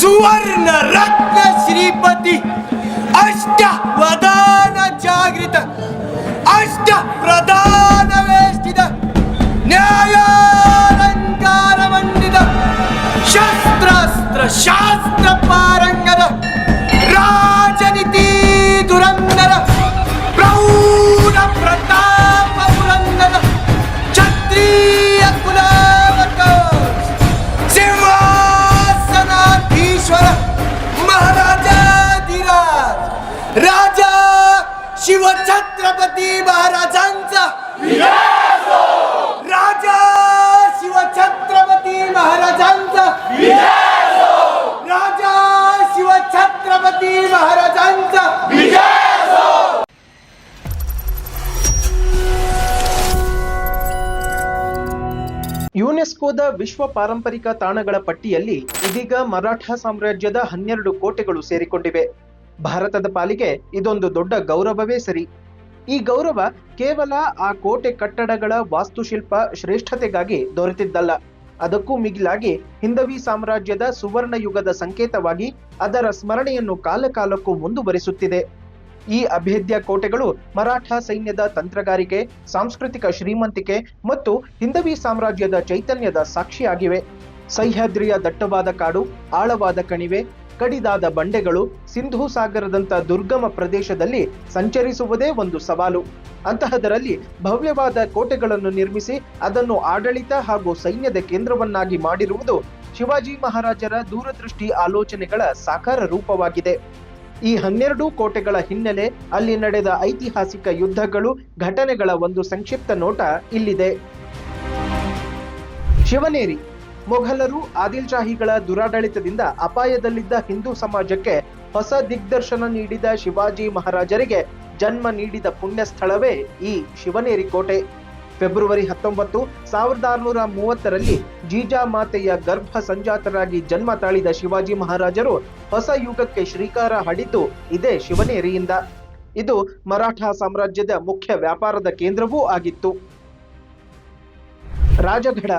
ಸುವರ್ಣ ರತ್ನ ಶ್ರೀಪತಿ ಅಷ್ಟ ವದಾನ ಜಾಗೃತ ಅಷ್ಟ ಪ್ರಧಾನ ವೇಷ್ಟಿತ ನ್ಯಾಯಾಲಂಕಾರ ಮಂಡಿತ ಶಸ್ತ್ರಾಸ್ತ್ರ ಶಾಸ್ತ್ರ ಪಾರಂಗದ ರಾಜನೀತಿ ದುರಂದರ ಪ್ರೌಢ ಪ್ರತಾಪ ಪುರಂದರ ಕ್ಷತ್ರಿಯ ಕುಲವಕ ಸಿಂಹಾಸನಾಧೀಶ್ವರ महाराजाधिराज राजा शिवछत्रपती महाराजांचा राजा शिवछत्रपती महाराजांचा राजा शिवछत्रपती महाराजांचा ಯುನೆಸ್ಕೋದ ವಿಶ್ವ ಪಾರಂಪರಿಕ ತಾಣಗಳ ಪಟ್ಟಿಯಲ್ಲಿ ಇದೀಗ ಮರಾಠ ಸಾಮ್ರಾಜ್ಯದ 12 ಕೋಟೆಗಳು ಸೇರಿಕೊಂಡಿವೆ. ಭಾರತದ ಪಾಲಿಗೆ ಇದೊಂದು ದೊಡ್ಡ ಗೌರವವೇ ಸರಿ. ಈ ಗೌರವ ಕೇವಲ ಆ ಕೋಟೆ ಕಟ್ಟಡಗಳ ವಾಸ್ತುಶಿಲ್ಪ ಶ್ರೇಷ್ಠತೆಗಾಗಿ ದೊರೆತಿದ್ದಲ್ಲ. ಅದಕ್ಕೂ ಮಿಗಿಲಾಗಿ ಹಿಂದವಿ ಸಾಮ್ರಾಜ್ಯದ ಸುವರ್ಣ ಯುಗದ ಸಂಕೇತವಾಗಿ ಅದರ ಸ್ಮರಣೆಯನ್ನು ಕಾಲಕಾಲಕ್ಕೂ ಮುಂದುವರಿಸುತ್ತಿದೆ. ಈ ಅಭೇದ್ಯ ಕೋಟೆಗಳು ಮರಾಠ ಸೈನ್ಯದ ತಂತ್ರಗಾರಿಕೆ, ಸಾಂಸ್ಕೃತಿಕ ಶ್ರೀಮಂತಿಕೆ ಮತ್ತು ಹಿಂದವಿ ಸಾಮ್ರಾಜ್ಯದ ಚೈತನ್ಯದ ಸಾಕ್ಷಿಯಾಗಿವೆ. ಸಹ್ಯಾದ್ರಿಯ ದಟ್ಟವಾದ ಕಾಡು, ಆಳವಾದ ಕಣಿವೆ, ಕಡಿದಾದ ಬಂಡೆಗಳು, ಸಿಂಧೂ ಸಾಗರದಂತ ದುರ್ಗಮ ಪ್ರದೇಶದಲ್ಲಿ ಸಂಚರಿಸುವುದೇ ಒಂದು ಸವಾಲು. ಅಂತಹದರಲ್ಲಿ ಭವ್ಯವಾದ ಕೋಟೆಗಳನ್ನು ನಿರ್ಮಿಸಿ ಅದನ್ನು ಆಡಳಿತ ಹಾಗೂ ಸೈನ್ಯದ ಕೇಂದ್ರವನ್ನಾಗಿ ಮಾಡಿರುವುದು ಶಿವಾಜಿ ಮಹಾರಾಜರ ದೂರದೃಷ್ಟಿ ಆಲೋಚನೆಗಳ ಸಾಕಾರ ರೂಪವಾಗಿದೆ. ಈ 12 ಕೋಟೆಗಳ ಹಿನ್ನೆಲೆ, ಅಲ್ಲಿ ನಡೆದ ಐತಿಹಾಸಿಕ ಯುದ್ಧಗಳು, ಘಟನೆಗಳ ಒಂದು ಸಂಕ್ಷಿಪ್ತ ನೋಟ ಇಲ್ಲಿದೆ. ಶಿವನೇರಿ ಮೊಘಲರು, ಆದಿಲ್ ಶಾಹಿಗಳ ದುರಾಡಳಿತದಿಂದ ಅಪಾಯದಲ್ಲಿದ್ದ ಹಿಂದೂ ಸಮಾಜಕ್ಕೆ ಹೊಸ ದಿಗ್ದರ್ಶನ ನೀಡಿದ ಶಿವಾಜಿ ಮಹಾರಾಜರಿಗೆ ಜನ್ಮ ನೀಡಿದ ಪುಣ್ಯ ಸ್ಥಳವೇ ಈ ಶಿವನೇರಿ ಕೋಟೆ. ಫೆಬ್ರವರಿ 19, 1630ರಲ್ಲಿ ಜೀಜಾಮಾತೆಯ ಗರ್ಭ ಸಂಜಾತರಾಗಿ ಜನ್ಮ ತಾಳಿದ ಶಿವಾಜಿ ಮಹಾರಾಜರು ಹೊಸ ಯುಗಕ್ಕೆ ಶ್ರೀಕಾರ ಹಾಡಿದ್ದು ಇದೇ ಶಿವನೇರಿಯಿಂದ. ಇದು ಮರಾಠ ಸಾಮ್ರಾಜ್ಯದ ಮುಖ್ಯ ವ್ಯಾಪಾರದ ಕೇಂದ್ರವೂ ಆಗಿತ್ತು. ರಾಜಗಢ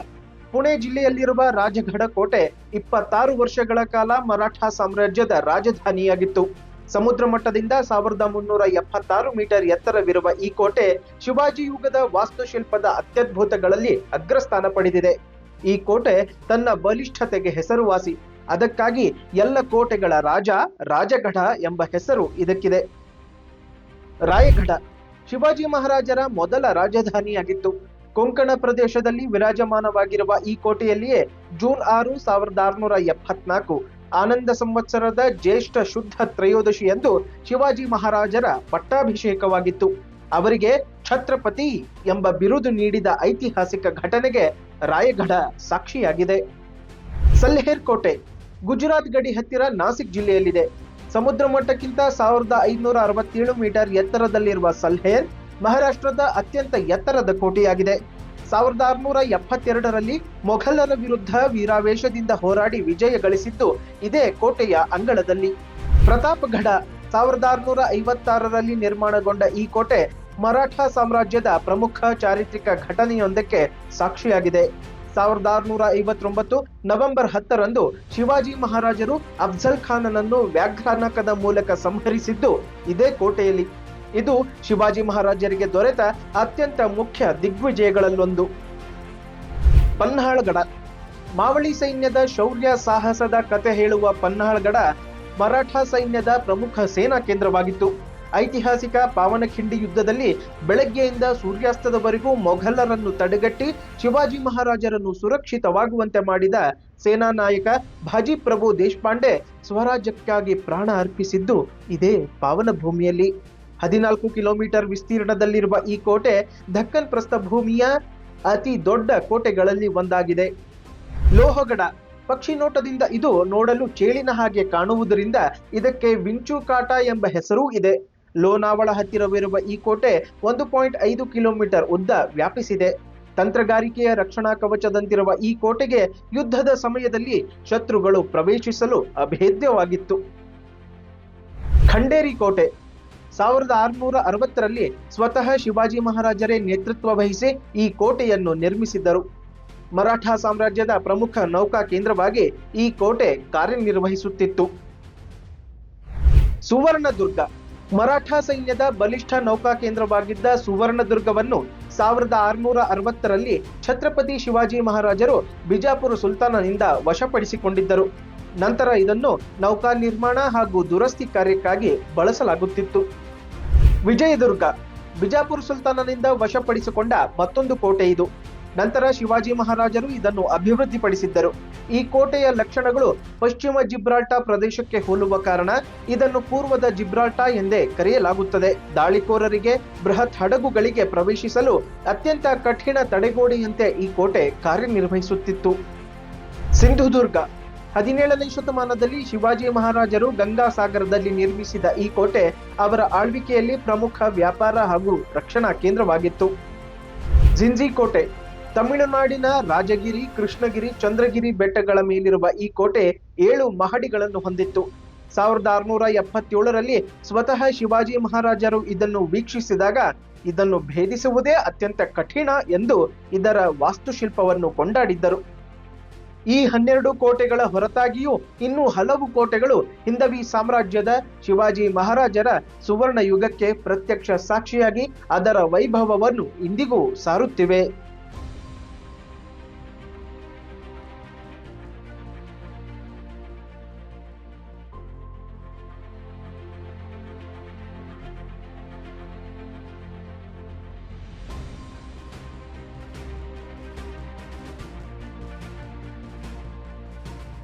ಪುಣೆ ಜಿಲ್ಲೆಯಲ್ಲಿರುವ ರಾಜಗಢ ಕೋಟೆ 26 ವರ್ಷಗಳ ಕಾಲ ಮರಾಠ ಸಾಮ್ರಾಜ್ಯದ ರಾಜಧಾನಿಯಾಗಿತ್ತು. ಸಮುದ್ರ ಮಟ್ಟದಿಂದ 1376 ಮೀಟರ್ ಎತ್ತರವಿರುವ ಈ ಕೋಟೆ ಶಿವಾಜಿ ಯುಗದ ವಾಸ್ತುಶಿಲ್ಪದ ಅತ್ಯದ್ಭುತಗಳಲ್ಲಿ ಅಗ್ರಸ್ಥಾನ ಪಡೆದಿದೆ. ಈ ಕೋಟೆ ತನ್ನ ಬಲಿಷ್ಠತೆಗೆ ಹೆಸರುವಾಸಿ. ಅದಕ್ಕಾಗಿ ಎಲ್ಲ ಕೋಟೆಗಳ ರಾಜ ರಾಜಗಢ ಎಂಬ ಹೆಸರು ಇದಕ್ಕಿದೆ. ರಾಯಗಢ ಶಿವಾಜಿ ಮಹಾರಾಜರ ಮೊದಲ ರಾಜಧಾನಿಯಾಗಿತ್ತು. ಕೊಂಕಣ ಪ್ರದೇಶದಲ್ಲಿ ವಿರಾಜಮಾನವಾಗಿರುವ ಈ ಕೋಟೆಯಲ್ಲಿಯೇ ಜೂನ್ 6, 1674 ಆನಂದ ಸಂವತ್ಸರದ ಜ್ಯೇಷ್ಠ ಶುದ್ಧ ತ್ರಯೋದಶಿಯಂದು ಶಿವಾಜಿ ಮಹಾರಾಜರ ಪಟ್ಟಾಭಿಷೇಕವಾಗಿತ್ತು. ಅವರಿಗೆ ಛತ್ರಪತಿ ಎಂಬ ಬಿರುದು ನೀಡಿದ ಐತಿಹಾಸಿಕ ಘಟನೆಗೆ ರಾಯಗಢ ಸಾಕ್ಷಿಯಾಗಿದೆ. ಸಲ್ಹೇರ್ ಕೋಟೆ ಗುಜರಾತ್ ಗಡಿ ಹತ್ತಿರ ನಾಸಿಕ್ ಜಿಲ್ಲೆಯಲ್ಲಿದೆ. ಸಮುದ್ರ ಮಟ್ಟಕ್ಕಿಂತ 1567 ಮೀಟರ್ ಎತ್ತರದಲ್ಲಿರುವ ಸಲ್ಹೇರ್ ಮಹಾರಾಷ್ಟ್ರದ ಅತ್ಯಂತ ಎತ್ತರದ ಕೋಟೆಯಾಗಿದೆ. 1672ರಲ್ಲಿ ಮೊಘಲರ ವಿರುದ್ಧ ವೀರಾವೇಶದಿಂದ ಹೋರಾಡಿ ವಿಜಯ ಗಳಿಸಿದ್ದು ಇದೇ ಕೋಟೆಯ ಅಂಗಳದಲ್ಲಿ. ಪ್ರತಾಪಗಢ 1656ರಲ್ಲಿ ನಿರ್ಮಾಣಗೊಂಡ ಈ ಕೋಟೆ ಮರಾಠ ಸಾಮ್ರಾಜ್ಯದ ಪ್ರಮುಖ ಚಾರಿತ್ರಿಕ ಘಟನೆಯೊಂದಕ್ಕೆ ಸಾಕ್ಷಿಯಾಗಿದೆ. 1659 ನವೆಂಬರ್ 10ರಂದು ಶಿವಾಜಿ ಮಹಾರಾಜರು ಅಫ್ಜಲ್ ಖಾನನನ್ನು ವ್ಯಾಘ್ರಾನಕದ ಮೂಲಕ ಸಂಹರಿಸಿದ್ದು ಇದೇ ಕೋಟೆಯಲ್ಲಿ. ಇದು ಶಿವಾಜಿ ಮಹಾರಾಜರಿಗೆ ದೊರೆತ ಅತ್ಯಂತ ಮುಖ್ಯ ದಿಗ್ವಿಜಯಗಳಲ್ಲೊಂದು. ಪನ್ಹಾಳ್ಗಡ ಮಾವಳಿ ಸೈನ್ಯದ ಶೌರ್ಯ ಸಾಹಸದ ಕತೆ ಹೇಳುವ ಪನ್ಹಾಳ್ಗಡ ಮರಾಠ ಸೈನ್ಯದ ಪ್ರಮುಖ ಸೇನಾ ಕೇಂದ್ರವಾಗಿತ್ತು. ಐತಿಹಾಸಿಕ ಪಾವನಖಿಂಡಿ ಯುದ್ಧದಲ್ಲಿ ಬೆಳಗ್ಗೆಯಿಂದ ಸೂರ್ಯಾಸ್ತದವರೆಗೂ ಮೊಘಲರನ್ನು ತಡೆಗಟ್ಟಿ ಶಿವಾಜಿ ಮಹಾರಾಜರನ್ನು ಸುರಕ್ಷಿತವಾಗುವಂತೆ ಮಾಡಿದ ಸೇನಾ ನಾಯಕ ಬಾಜಿ ಪ್ರಭು ದೇಶಪಾಂಡೆ ಸ್ವರಾಜ್ಯಕ್ಕಾಗಿ ಪ್ರಾಣ ಅರ್ಪಿಸಿದ್ದು ಇದೇ ಪಾವನ ಭೂಮಿಯಲ್ಲಿ. 14 ಕಿಲೋಮೀಟರ್ ವಿಸ್ತೀರ್ಣದಲ್ಲಿರುವ ಈ ಕೋಟೆ ದಕ್ಕನ್ ಪ್ರಸ್ಥಭೂಮಿಯ ಅತಿ ದೊಡ್ಡ ಕೋಟೆಗಳಲ್ಲಿ ಒಂದಾಗಿದೆ. ಲೋಹಗಡ ಪಕ್ಷಿ ನೋಟದಿಂದ ಇದು ನೋಡಲು ಚೇಳಿನ ಹಾಗೆ ಕಾಣುವುದರಿಂದ ಇದಕ್ಕೆ ವಿಂಚುಕಾಟ ಎಂಬ ಹೆಸರೂ ಇದೆ. ಲೋನಾವಳ ಹತ್ತಿರವಿರುವ ಈ ಕೋಟೆ 1.5 ಕಿಲೋಮೀಟರ್ ಉದ್ದ ವ್ಯಾಪಿಸಿದೆ. ತಂತ್ರಗಾರಿಕೆಯ ರಕ್ಷಣಾ ಕವಚದಂತಿರುವ ಈ ಕೋಟೆಗೆ ಯುದ್ಧದ ಸಮಯದಲ್ಲಿ ಶತ್ರುಗಳು ಪ್ರವೇಶಿಸಲು ಅಭೇದ್ಯವಾಗಿತ್ತು. ಖಂಡೇರಿ ಕೋಟೆ 1660ರಲ್ಲಿ ಸ್ವತಃ ಶಿವಾಜಿ ಮಹಾರಾಜರೇ ನೇತೃತ್ವ ವಹಿಸಿ ಈ ಕೋಟೆಯನ್ನು ನಿರ್ಮಿಸಿದ್ದರು. ಮರಾಠ ಸಾಮ್ರಾಜ್ಯದ ಪ್ರಮುಖ ನೌಕಾ ಕೇಂದ್ರವಾಗಿ ಈ ಕೋಟೆ ಕಾರ್ಯನಿರ್ವಹಿಸುತ್ತಿತ್ತು. ಸುವರ್ಣದುರ್ಗ ಮರಾಠ ಸೈನ್ಯದ ಬಲಿಷ್ಠ ನೌಕಾ ಕೇಂದ್ರವಾಗಿದ್ದ ಸುವರ್ಣದುರ್ಗವನ್ನು 1660ರಲ್ಲಿ ಛತ್ರಪತಿ ಶಿವಾಜಿ ಮಹಾರಾಜರು ಬಿಜಾಪುರ ಸುಲ್ತಾನನಿಂದ ವಶಪಡಿಸಿಕೊಂಡಿದ್ದರು. ನಂತರ ಇದನ್ನು ನೌಕಾ ನಿರ್ಮಾಣ ಹಾಗೂ ದುರಸ್ತಿ ಕಾರ್ಯಕ್ಕಾಗಿ ಬಳಸಲಾಗುತ್ತಿತ್ತು. ವಿಜಯದುರ್ಗ ಬಿಜಾಪುರ ಸುಲ್ತಾನನಿಂದ ವಶಪಡಿಸಿಕೊಂಡ ಮತ್ತೊಂದು ಕೋಟೆ ಇದು. ನಂತರ ಶಿವಾಜಿ ಮಹಾರಾಜರು ಇದನ್ನು ಅಭಿವೃದ್ಧಿಪಡಿಸಿದ್ದರು. ಈ ಕೋಟೆಯ ಲಕ್ಷಣಗಳು ಪಶ್ಚಿಮ ಜಿಬ್ರಾಲ್ಟಾ ಪ್ರದೇಶಕ್ಕೆ ಹೋಲುವ ಕಾರಣ ಇದನ್ನು ಪೂರ್ವದ ಜಿಬ್ರಾಲ್ಟಾ ಎಂದೇ ಕರೆಯಲಾಗುತ್ತದೆ. ದಾಳಿಕೋರರಿಗೆ, ಬೃಹತ್ ಹಡಗುಗಳಿಗೆ ಪ್ರವೇಶಿಸಲು ಅತ್ಯಂತ ಕಠಿಣ ತಡೆಗೋಡೆಯಂತೆ ಈ ಕೋಟೆ ಕಾರ್ಯನಿರ್ವಹಿಸುತ್ತಿತ್ತು. ಸಿಂಧುದುರ್ಗ 17ನೇ ಶತಮಾನದಲ್ಲಿ ಶಿವಾಜಿ ಮಹಾರಾಜರು ಗಂಗಾಸಾಗರದಲ್ಲಿ ನಿರ್ಮಿಸಿದ ಈ ಕೋಟೆ ಅವರ ಆಳ್ವಿಕೆಯಲ್ಲಿ ಪ್ರಮುಖ ವ್ಯಾಪಾರ ಹಾಗೂ ರಕ್ಷಣಾ ಕೇಂದ್ರವಾಗಿತ್ತು. ಜಿಂಜಿಕೋಟೆ ತಮಿಳುನಾಡಿನ ರಾಜಗಿರಿ, ಕೃಷ್ಣಗಿರಿ, ಚಂದ್ರಗಿರಿ ಬೆಟ್ಟಗಳ ಮೇಲಿರುವ ಈ ಕೋಟೆ 7 ಮಹಡಿಗಳನ್ನು ಹೊಂದಿತ್ತು. 1677ರಲ್ಲಿ ಸ್ವತಃ ಶಿವಾಜಿ ಮಹಾರಾಜರು ಇದನ್ನು ವೀಕ್ಷಿಸಿದಾಗ ಇದನ್ನು ಭೇದಿಸುವುದೇ ಅತ್ಯಂತ ಕಠಿಣ ಎಂದು ಇದರ ವಾಸ್ತುಶಿಲ್ಪವನ್ನು ಕೊಂಡಾಡಿದ್ದರು. ಈ 12 ಕೋಟೆಗಳ ಹೊರತಾಗಿಯೂ ಇನ್ನೂ ಹಲವು ಕೋಟೆಗಳು ಹಿಂದವಿ ಸಾಮ್ರಾಜ್ಯದ ಶಿವಾಜಿ ಮಹಾರಾಜರ ಸುವರ್ಣ ಯುಗಕ್ಕೆ ಪ್ರತ್ಯಕ್ಷ ಸಾಕ್ಷಿಯಾಗಿ ಅದರ ವೈಭವವನ್ನು ಇಂದಿಗೂ ಸಾರುತ್ತಿವೆ.